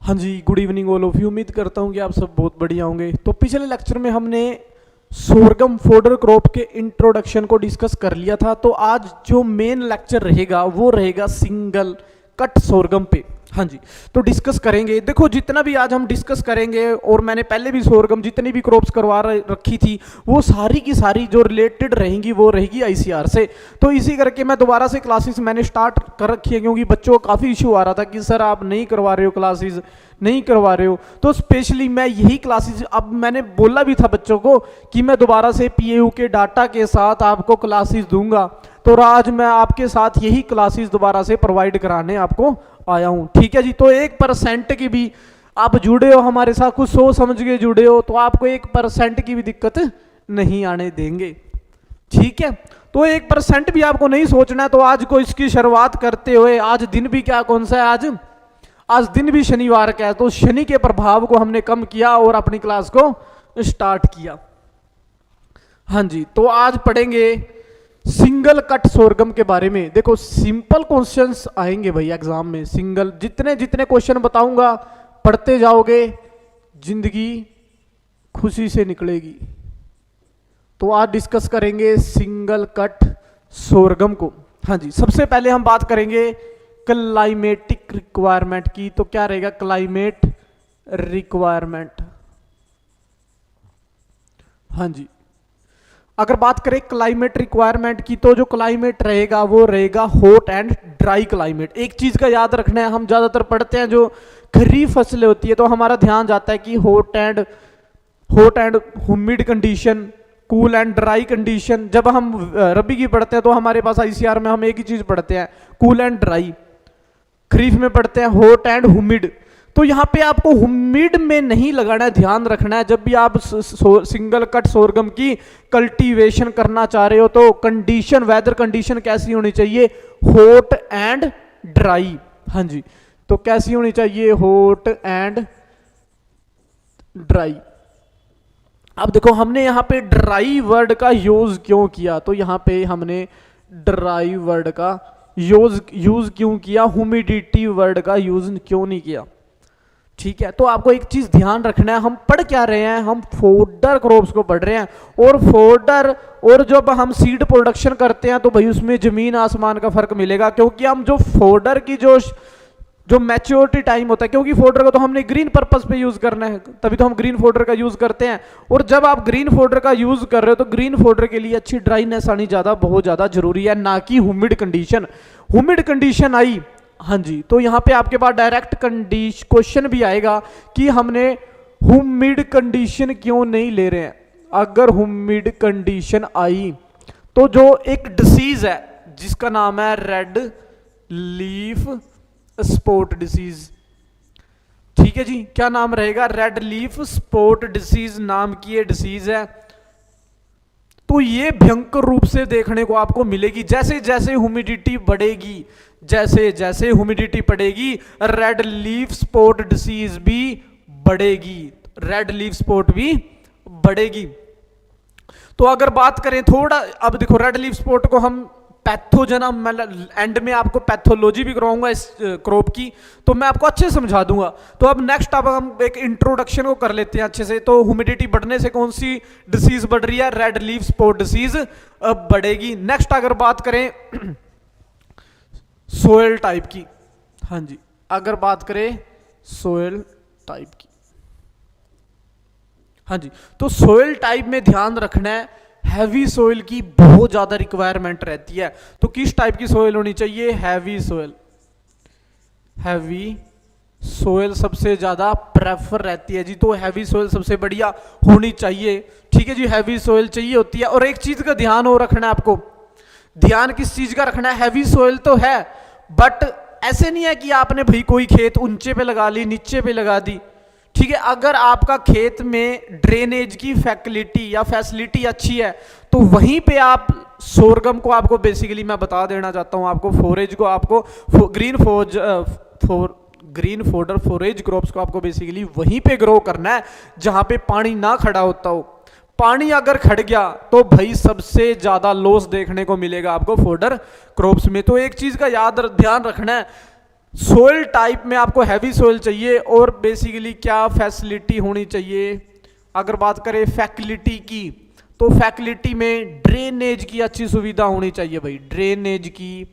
हाँ जी, good evening all of you. उम्मीद करता हूँ कि आप सब बहुत बढ़िया होंगे। तो पिछले लेक्चर में हमने सोरगम फोडर क्रॉप के इंट्रोडक्शन को डिस्कस कर लिया था। तो आज जो मेन लेक्चर रहेगा वो रहेगा सिंगल कट सोरगम पे। हाँ जी, तो डिस्कस करेंगे। देखो जितना भी आज हम डिस्कस करेंगे, और मैंने पहले भी सोरगम जितनी भी क्रॉप्स करवा रखी थी वो सारी की सारी जो रिलेटेड रहेंगी वो रहेगी आईसीआर से। तो इसी करके मैं दोबारा से क्लासेस मैंने स्टार्ट कर रखी है, क्योंकि बच्चों को काफ़ी इशू आ रहा था कि सर आप नहीं करवा रहे हो क्लासेस, नहीं करवा रहे हो। तो स्पेशली मैं यही क्लासेस, अब मैंने बोला भी था बच्चों को कि मैं दोबारा से पीएयू के डाटा के साथ आपको क्लासेस दूंगा। तो आज मैं आपके साथ यही क्लासेस दोबारा से प्रोवाइड कराने आपको आया हूं। ठीक है जी। तो 1% की भी आप जुड़े हो हमारे साथ, कुछ सोच समझ के जुड़े हो, तो आपको 1% की भी दिक्कत नहीं आने देंगे। ठीक है। तो 1% भी आपको नहीं सोचना है। तो आज को इसकी शुरुआत करते हुए, आज दिन भी क्या कौन सा है, आज दिन भी शनिवार का है। तो शनि के प्रभाव को हमने कम किया और अपनी क्लास को स्टार्ट किया। हाँ जी, तो आज पढ़ेंगे सिंगल कट सोरगम के बारे में। देखो सिंपल क्वेश्चंस आएंगे भाई एग्जाम में। सिंगल जितने जितने क्वेश्चन बताऊंगा पढ़ते जाओगे, जिंदगी खुशी से निकलेगी। तो आज डिस्कस करेंगे सिंगल कट सोरगम को। हाँ जी, सबसे पहले हम बात करेंगे क्लाइमेटिक रिक्वायरमेंट की। तो क्या रहेगा क्लाइमेट रिक्वायरमेंट। हाँ जी, अगर बात करें क्लाइमेट रिक्वायरमेंट की, तो जो क्लाइमेट रहेगा वो रहेगा हॉट एंड ड्राई क्लाइमेट। एक चीज का याद रखना है, हम ज्यादातर पढ़ते हैं जो खरीफ फसलें होती है तो हमारा ध्यान जाता है कि hot and humid condition, cool and dry condition. जब हम रबी की पढ़ते हैं तो हमारे पास आईसीआर में हम एक ही चीज पढ़ते हैं, कूल एंड ड्राई। खरीफ में पढ़ते हैं हॉट एंड ह्यूमिड। तो यहाँ पे आपको ह्यूमिड में नहीं लगाना है, ध्यान रखना है। जब भी आप सिंगल कट सोरगम की कल्टीवेशन करना चाह रहे हो तो कंडीशन, वेदर कंडीशन कैसी होनी चाहिए, हॉट एंड ड्राई। हाँ जी, तो कैसी होनी चाहिए, हॉट एंड ड्राई। अब देखो हमने यहाँ पे ड्राई वर्ड का यूज क्यों किया, तो यहाँ पे हमने ड्राई वर्ड का यूज क्यों किया, ह्यूमिडिटी वर्ड का यूज क्यों नहीं किया। ठीक है। तो आपको एक चीज ध्यान रखना है, हम पढ़ क्या रहे हैं, हम फोडर क्रॉप्स को पढ़ रहे हैं। और फोडर, और जब हम सीड प्रोडक्शन करते हैं तो भाई उसमें जमीन आसमान का फर्क मिलेगा। क्योंकि हम जो फोडर की जो मैच्योरिटी टाइम होता है, क्योंकि फोडर को तो हमने ग्रीन पर्पस पे यूज करना है, तभी तो हम ग्रीन फोडर का यूज करते हैं। और जब आप ग्रीन फोडर का यूज कर रहे हो तो ग्रीन फोडर के लिए अच्छी ड्राइनेस आनी बहुत ज्यादा जरूरी है, ना कि ह्यूमिड कंडीशन। ह्यूमिड कंडीशन आई, हाँ जी, तो यहां पे आपके पास डायरेक्ट क्वेश्चन भी आएगा कि हमने ह्यूमिड कंडीशन क्यों नहीं ले रहे हैं। अगर ह्यूमिड कंडीशन आई तो जो एक डिसीज है जिसका नाम है रेड लीफ स्पॉट डिसीज। ठीक है जी, क्या नाम रहेगा, रेड लीफ स्पॉट डिसीज नाम की ये डिसीज है। तो ये भयंकर रूप से देखने को आपको मिलेगी। जैसे जैसे ह्यूमिडिटी बढ़ेगी, जैसे जैसे ह्यूमिडिटी बढ़ेगी, रेड लीफ स्पॉट डिसीज भी बढ़ेगी, रेड लीफ स्पॉट भी बढ़ेगी। तो अगर बात करें थोड़ा, अब देखो रेड लीफ स्पॉट को हम पैथोजन, एंड में आपको पैथोलॉजी भी करवाऊंगा इस क्रॉप की, तो मैं आपको अच्छे से समझा दूंगा। तो अब नेक्स्ट अब हम एक इंट्रोडक्शन को कर लेते हैं अच्छे से। तो ह्यूमिडिटी बढ़ने से कौन सी डिसीज बढ़ रही है, रेड लीफ स्पॉट डिसीज बढ़ेगी। नेक्स्ट अगर बात करें सोयल टाइप की, हाँ जी, अगर बात करें सोयल टाइप की, हाँ जी, तो सोयल टाइप में ध्यान रखना है, हैवी सोयल की बहुत ज्यादा रिक्वायरमेंट रहती है। तो किस टाइप की सोयल होनी चाहिए, हैवी सोयल। हैवी सोयल सबसे ज्यादा प्रेफर रहती है जी। तो हैवी सोयल सबसे बढ़िया होनी चाहिए। ठीक है जी, हैवी सोयल चाहिए होती है। और एक चीज का ध्यान हो रखना है आपको, ध्यान किस चीज का रखना है, हैवी सोयल तो है बट ऐसे नहीं है कि आपने भाई कोई खेत ऊंचे पे लगा ली, नीचे पे लगा दी। ठीक है, अगर आपका खेत में ड्रेनेज की फैसिलिटी अच्छी है तो वहीं पे आप सोरगम को, आपको बेसिकली मैं बता देना चाहता हूं, आपको फोरेज को, आपको ग्रीन फोडर फोरेज क्रॉप्स को आपको बेसिकली वहीं पे ग्रो करना है जहां पे पानी ना खड़ा होता हो। पानी अगर खड़ गया तो भाई सबसे ज्यादा लॉस देखने को मिलेगा आपको फोडर क्रॉप्स में। तो एक चीज का ध्यान रखना है, सोइल टाइप में आपको हैवी सोइल चाहिए और बेसिकली क्या फैसिलिटी होनी चाहिए। अगर बात करें फैकल्टी की, तो फैकल्टी में ड्रेनेज की अच्छी सुविधा होनी चाहिए भाई, ड्रेनेज की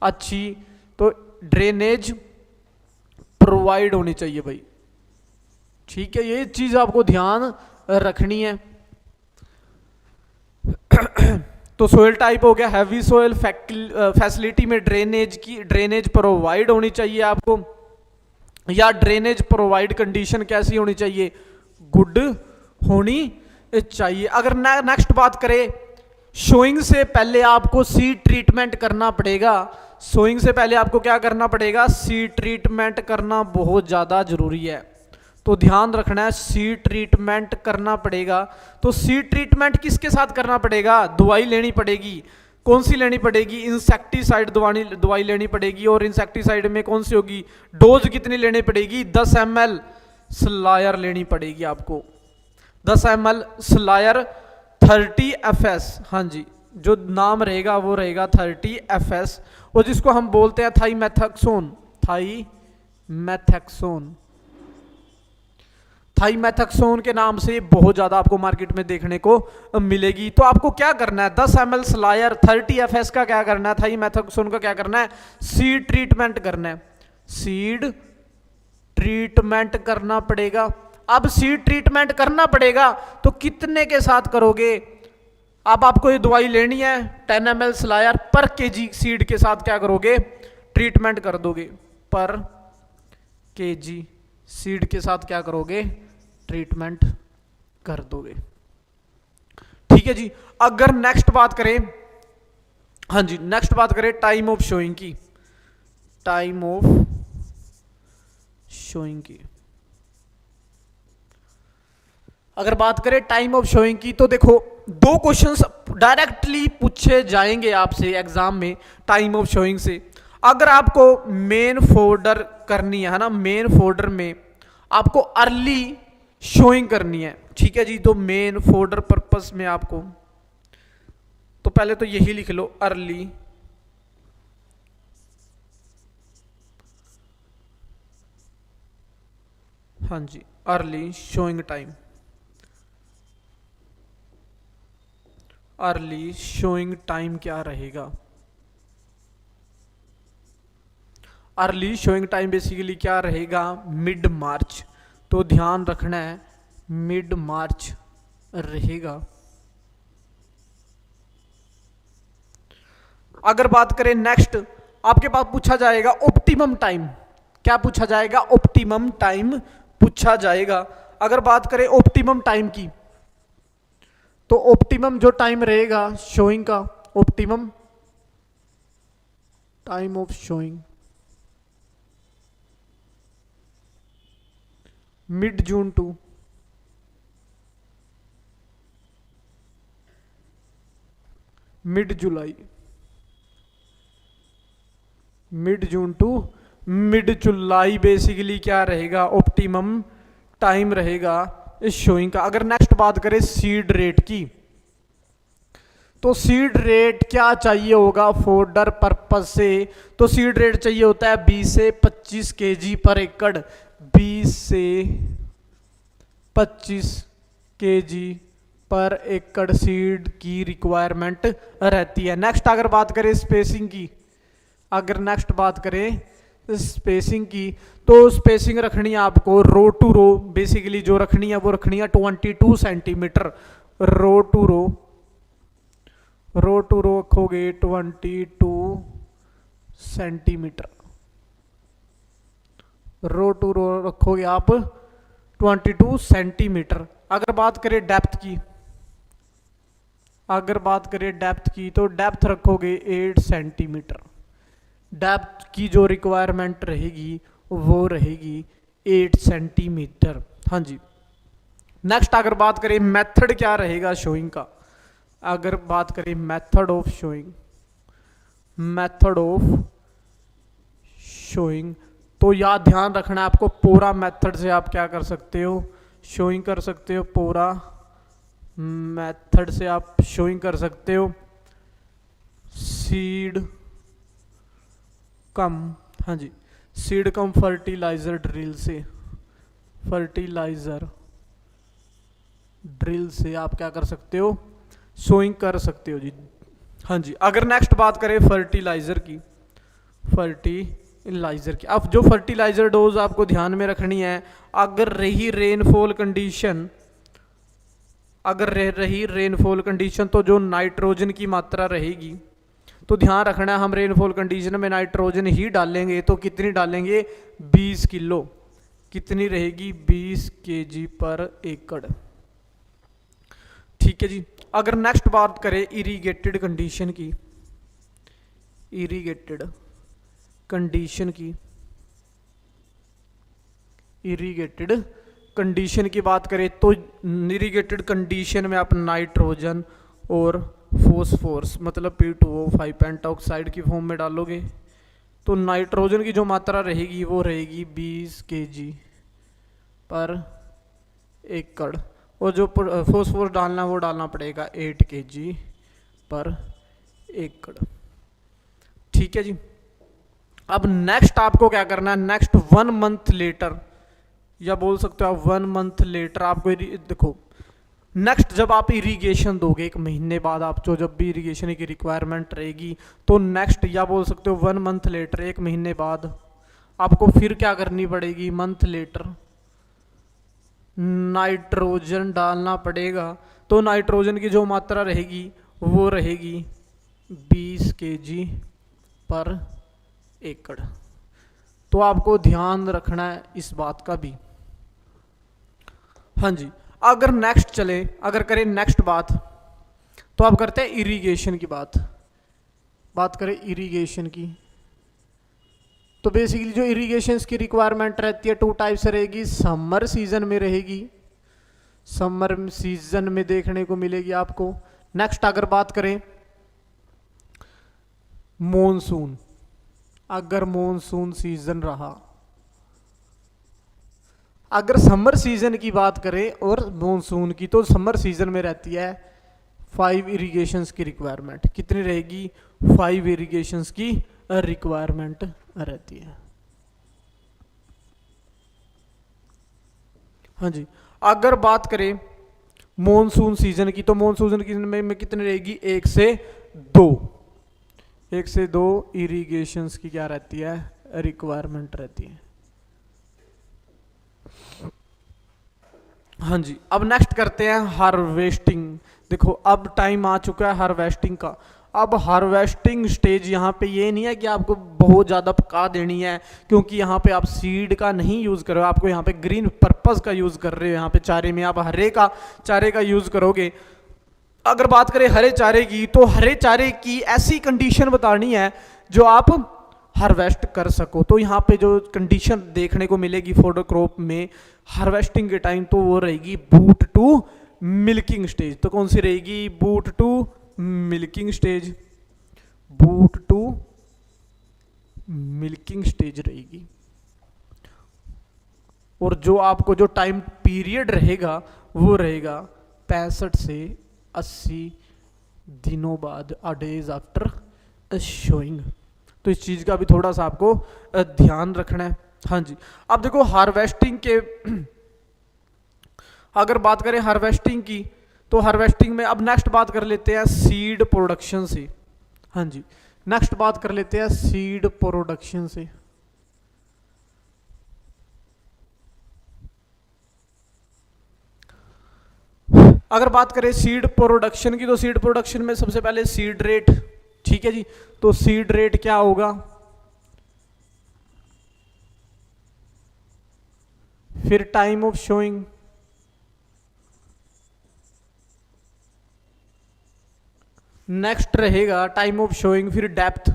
अच्छी, तो ड्रेनेज प्रोवाइड होनी चाहिए भाई। ठीक है, ये चीज आपको ध्यान रखनी है। तो सोइल टाइप हो गया हैवी सोइल, फैसिलिटी में ड्रेनेज प्रोवाइड होनी चाहिए आपको, या ड्रेनेज प्रोवाइड कंडीशन कैसी होनी चाहिए, गुड होनी चाहिए। अगर नेक्स्ट बात करें, सोइंग से पहले आपको सीड ट्रीटमेंट करना पड़ेगा। सोइंग से पहले आपको क्या करना पड़ेगा, सीड ट्रीटमेंट करना बहुत ज़्यादा जरूरी है, तो ध्यान रखना है, सीड ट्रीटमेंट करना पड़ेगा। तो सीड ट्रीटमेंट किसके साथ करना पड़ेगा, दवाई लेनी पड़ेगी। कौन सी लेनी पड़ेगी, इंसेक्टिसाइड दवाई लेनी पड़ेगी। और इंसेक्टिसाइड में कौन सी होगी, डोज कितनी लेनी पड़ेगी, 10 ml स्लायर लेनी पड़ेगी आपको, 10 ml स्लायर 30 FS। हाँ जी, जो नाम रहेगा वो रहेगा 30 FS, और जिसको हम बोलते हैं थाईमेथाक्सोन, थाईमेथाक्सोन के नाम से बहुत ज़्यादा आपको मार्केट में देखने को मिलेगी। तो आपको क्या करना है, 10 ml स्लायर 30 FS का क्या करना है, थाईमेथाक्सोन का क्या करना है, सीड ट्रीटमेंट करना है, सीड ट्रीटमेंट करना पड़ेगा। अब सीड ट्रीटमेंट करना पड़ेगा तो कितने के साथ करोगे, अब आपको ये दवाई लेनी है 10 ml स्लायर पर kg सीड के साथ क्या करोगे, ट्रीटमेंट कर दोगे, पर kg सीड के साथ क्या करोगे, ट्रीटमेंट कर दोगे। ठीक है जी। अगर नेक्स्ट बात करें, हाँ जी, नेक्स्ट बात करें टाइम ऑफ शोइंग की, टाइम ऑफ शोइंग की। अगर बात करें टाइम ऑफ शोइंग की, तो देखो 2 क्वेश्चंस डायरेक्टली पूछे जाएंगे आपसे एग्जाम में टाइम ऑफ शोइंग से। अगर आपको मेन फोल्डर करनी है ना, मेन फोल्डर में आपको अर्ली शोइंग करनी है, ठीक है जी। तो मेन फोल्डर पर्पस में आपको, तो पहले तो यही लिख लो अर्ली, हाँ जी, early showing time, early showing time क्या रहेगा, अर्ली शोइंग टाइम बेसिकली क्या रहेगा, मिड मार्च। तो ध्यान रखना है, मिड मार्च रहेगा। अगर बात करें नेक्स्ट, आपके पास पूछा जाएगा ऑप्टिमम टाइम, क्या पूछा जाएगा, ऑप्टिमम टाइम पूछा जाएगा। अगर बात करें ऑप्टिमम टाइम की, तो ऑप्टिमम जो टाइम रहेगा शोइंग का, optimum time of showing mid June to mid July, mid June to mid July basically क्या रहेगा, ऑप्टिमम टाइम रहेगा इस शोइंग का। अगर नेक्स्ट बात करें सीड रेट की, तो सीड रेट क्या चाहिए होगा फोल्डर पर्पस से, तो सीड रेट चाहिए होता है 20 से 25 kg पर एकड़, 20 से 25 kg पर एकड़ सीड की रिक्वायरमेंट रहती है। नेक्स्ट अगर बात करें स्पेसिंग की, अगर नेक्स्ट बात करें स्पेसिंग की, तो स्पेसिंग रखनी है आपको रो टू रो, बेसिकली जो रखनी है वो रखनी है 22 centimetre, row to row, row to row रखोगे 22 सेंटीमीटर, रो टू रो रखोगे आप 22 सेंटीमीटर। अगर बात करें डेप्थ की, अगर बात करें डेप्थ की, तो डेप्थ रखोगे 8 सेंटीमीटर, डेप्थ की जो रिक्वायरमेंट रहेगी वो रहेगी 8 सेंटीमीटर। हाँ जी। नेक्स्ट अगर बात करें मेथड क्या रहेगा शोइंग का, अगर बात करें method of showing, method of showing, तो याद ध्यान रखना है आपको, पूरा मेथड से आप क्या कर सकते हो, शोइंग कर सकते हो, पूरा मेथड से आप शोइंग कर सकते हो। सीड कम, हाँ जी, सीड कम फर्टिलाइजर ड्रिल से, फर्टिलाइजर ड्रिल से आप क्या कर सकते हो, सोइंग कर सकते हो जी। हाँ जी, अगर नेक्स्ट बात करें फर्टिलाइजर की, फर्टिलाइजर की, अब जो फर्टिलाइजर डोज आपको ध्यान में रखनी है, अगर रही रेनफॉल कंडीशन, अगर रह रही रेनफॉल कंडीशन तो जो नाइट्रोजन की मात्रा रहेगी, तो ध्यान रखना है हम रेनफॉल कंडीशन में नाइट्रोजन ही डालेंगे, तो कितनी डालेंगे, 20 किलो, कितनी रहेगी, 20 केजी पर एकड़। ठीक है जी। अगर नेक्स्ट बात करें इरिगेटेड कंडीशन की, इरिगेटेड कंडीशन की, इरिगेटेड कंडीशन की बात करें तो इरिगेटेड कंडीशन में आप नाइट्रोजन और फोस्फोरस मतलब P2O5 पेंटॉक्साइड की फॉर्म में डालोगे, तो नाइट्रोजन की जो मात्रा रहेगी वो रहेगी 20 केजी पर एकड़, और जो फोस्फोरस डालना वो डालना पड़ेगा 8 केजी पर एकड़। ठीक है जी। अब नेक्स्ट आपको क्या करना है, नेक्स्ट 1 मंथ लेटर, या बोल सकते हो आप 1 मंथ लेटर आपको देखो, नेक्स्ट जब आप इरिगेशन दोगे 1 महीने बाद, आप जो जब भी इरिगेशन की रिक्वायरमेंट रहेगी, तो नेक्स्ट या बोल सकते हो 1 मंथ लेटर, 1 महीने बाद आपको फिर क्या करनी पड़ेगी, मंथ लेटर नाइट्रोजन डालना पड़ेगा। तो नाइट्रोजन की जो मात्रा रहेगी वो रहेगी 20 केजी पर एकड़। तो आपको ध्यान रखना है इस बात का भी। हाँ जी, अगर नेक्स्ट चले, अगर करें नेक्स्ट बात, तो आप करते हैं इरिगेशन की बात करें इरिगेशन की, तो बेसिकली जो इरिगेशन की रिक्वायरमेंट रहती है 2 टाइप से रहेगी, समर सीजन में रहेगी, समर सीजन में देखने को मिलेगी आपको। नेक्स्ट अगर बात करें मॉनसून, अगर मॉनसून सीजन रहा, अगर समर सीजन की बात करें और मॉनसून की, तो समर सीजन में रहती है 5 इरिगेशंस की रिक्वायरमेंट, कितनी रहेगी, 5 इरिगेशंस की रिक्वायरमेंट रहती है। हाँ जी, अगर बात करें मॉनसून सीजन की, तो मॉनसून सीजन में कितनी रहेगी, 1 से 2 इरिगेशंस की क्या रहती है, रिक्वायरमेंट रहती है। हाँ जी, अब नेक्स्ट करते हैं हार्वेस्टिंग। देखो अब टाइम आ चुका है हार्वेस्टिंग का। अब हार्वेस्टिंग स्टेज यहाँ पे ये नहीं है कि आपको बहुत ज़्यादा पका देनी है, क्योंकि यहाँ पे आप सीड का नहीं यूज़ कर रहे हो, आपको यहाँ पे ग्रीन पर्पस का यूज़ कर रहे हो। यहाँ पे चारे में आप हरे का चारे का यूज़ करोगे। अगर बात करें हरे चारे की, तो हरे चारे की ऐसी कंडीशन बतानी है जो आप हार्वेस्ट कर सको। तो यहाँ पे जो कंडीशन देखने को मिलेगी फोटो क्रॉप में हार्वेस्टिंग के टाइम, तो वो रहेगी बूट टू मिल्किंग स्टेज। तो कौन सी रहेगी, boot to milking stage, boot to milking stage रहेगी। और जो आपको जो टाइम पीरियड रहेगा वो रहेगा 65 से 80 दिनों बाद, डेज आफ्टर शोइंग। तो इस चीज का भी थोड़ा सा आपको ध्यान रखना है। हाँ जी, अब देखो हार्वेस्टिंग के अगर बात करें हार्वेस्टिंग की, तो हार्वेस्टिंग में अब नेक्स्ट बात कर लेते हैं सीड प्रोडक्शन से। हाँ जी, नेक्स्ट बात कर लेते हैं सीड प्रोडक्शन से। अगर बात करें सीड प्रोडक्शन की, तो सीड प्रोडक्शन में सबसे पहले सीड रेट, ठीक है जी। तो सीड रेट क्या होगा, फिर टाइम ऑफ शोइंग, नेक्स्ट रहेगा टाइम ऑफ शोइंग, फिर डेप्थ,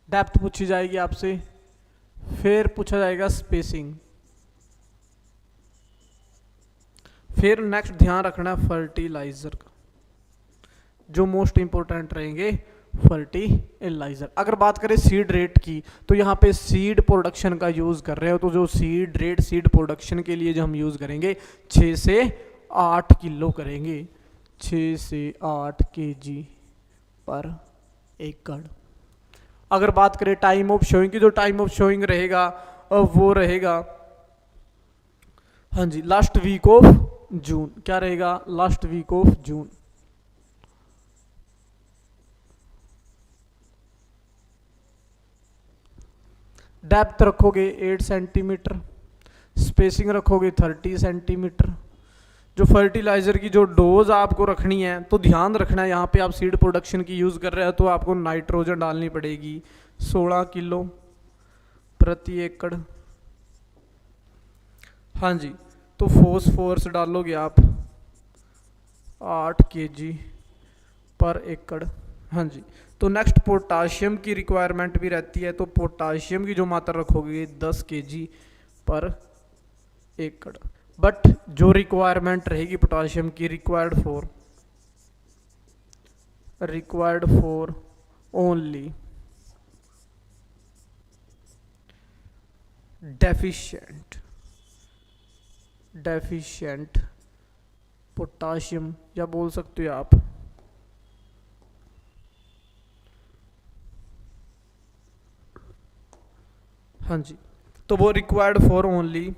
डेप्थ पूछी जाएगी आपसे, फिर पूछा जाएगा स्पेसिंग, फिर नेक्स्ट ध्यान रखना है फर्टिलाइजर का, जो मोस्ट इंपोर्टेंट रहेंगे फर्टिलाइजर। अगर बात करें सीड रेट की, तो यहाँ पे सीड प्रोडक्शन का यूज कर रहे हो, तो जो सीड रेट सीड प्रोडक्शन के लिए जो हम यूज करेंगे 6 से 8 किलो करेंगे, 6 से 8 केजी पर एकड़। अगर बात करें टाइम ऑफ शोइंग की, जो टाइम ऑफ शोइंग रहेगा वो रहेगा, हाँ जी, लास्ट वीक ऑफ जून। क्या रहेगा? Last week of June. Depth रखोगे 8 सेंटीमीटर, स्पेसिंग रखोगे 30 सेंटीमीटर। जो फर्टिलाइजर की जो डोज आपको रखनी है, तो ध्यान रखना है यहाँ पे आप सीड प्रोडक्शन की यूज़ कर रहे हो तो आपको नाइट्रोजन डालनी पड़ेगी 16 किलो प्रति एकड़। हाँ जी, तो फॉस्फोरस डालोगे आप 8 kg पर एकड़। हाँ जी, तो नेक्स्ट पोटाशियम की रिक्वायरमेंट भी रहती है, तो पोटाशियम की जो मात्रा रखोगे 10 kg पर एकड़। बट जो रिक्वायरमेंट रहेगी पोटाशियम की, required for only deficient potassium, या बोल सकते हो आप हाँ जी, तो वो required for only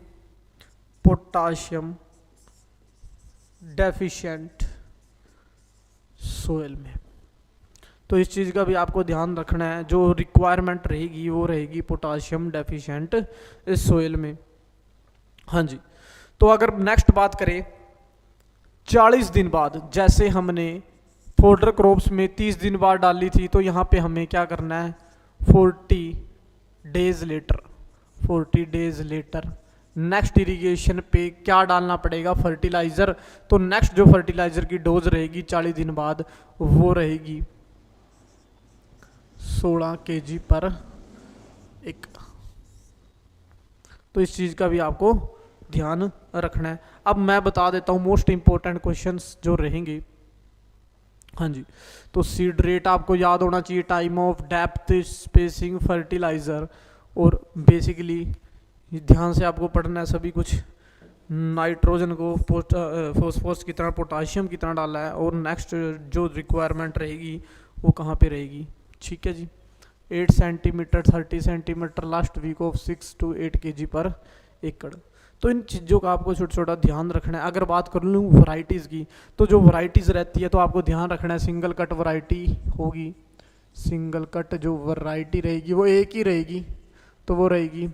potassium deficient soil में। तो इस चीज़ का भी आपको ध्यान रखना है, जो रिक्वायरमेंट रहेगी वो रहेगी पोटाशियम डेफिशिएंट इस सोयल में। हाँ जी, तो अगर नेक्स्ट बात करें 40 दिन बाद, जैसे हमने फोल्डर क्रॉप्स में 30 दिन बाद डाली थी, तो यहाँ पे हमें क्या करना है 40 डेज लेटर नेक्स्ट इरिगेशन पे क्या डालना पड़ेगा? फर्टिलाइज़र। तो नेक्स्ट जो फर्टिलाइज़र की डोज रहेगी 40 दिन बाद वो रहेगी 16 kg पर एकड़। तो इस चीज़ का भी आपको ध्यान रखना है। अब मैं बता देता हूँ मोस्ट इंपॉर्टेंट क्वेश्चंस जो रहेंगे। हाँ जी, तो सीड रेट आपको याद होना चाहिए, time of, depth, spacing, fertiliser, और बेसिकली ध्यान से आपको पढ़ना है सभी कुछ। नाइट्रोजन को फॉस्फोरस की तरह, पोटाशियम की तरह डाला है, और नेक्स्ट जो रिक्वायरमेंट रहेगी वो कहाँ पे रहेगी। ठीक है जी, 8 centimetre 30 centimetre last week of 6 to 8 kg पर एकड़। तो इन चीज़ों का आपको छोटा छोटा ध्यान रखना है। अगर बात कर लूँ वैरायटीज़ की, तो जो वैरायटीज़ रहती है तो आपको ध्यान रखना है, सिंगल कट वैरायटी होगी, सिंगल कट जो वैरायटी रहेगी वो एक ही रहेगी, तो वो रहेगी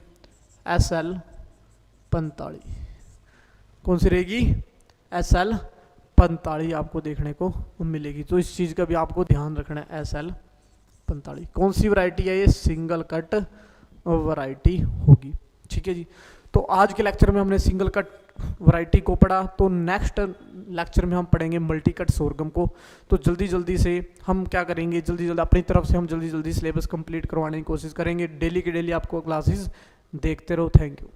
SL 45। कौन सी रहेगी? SL 45 आपको देखने को मिलेगी। तो इस चीज़ का भी आपको ध्यान रखना है, SL 45 कौन सी वैरायटी है? ये सिंगल कट वैरायटी होगी। ठीक है जी, तो आज के लेक्चर में हमने सिंगल कट वैरायटी को पढ़ा, तो नेक्स्ट लेक्चर में हम पढ़ेंगे मल्टी कट सोरगम को। तो जल्दी जल्दी से हम क्या करेंगे, जल्दी जल्दी अपनी तरफ से हम जल्दी जल्दी सिलेबस कंप्लीट करवाने की कोशिश करेंगे। डेली के डेली आपको क्लासेस देखते रहो। Thank you.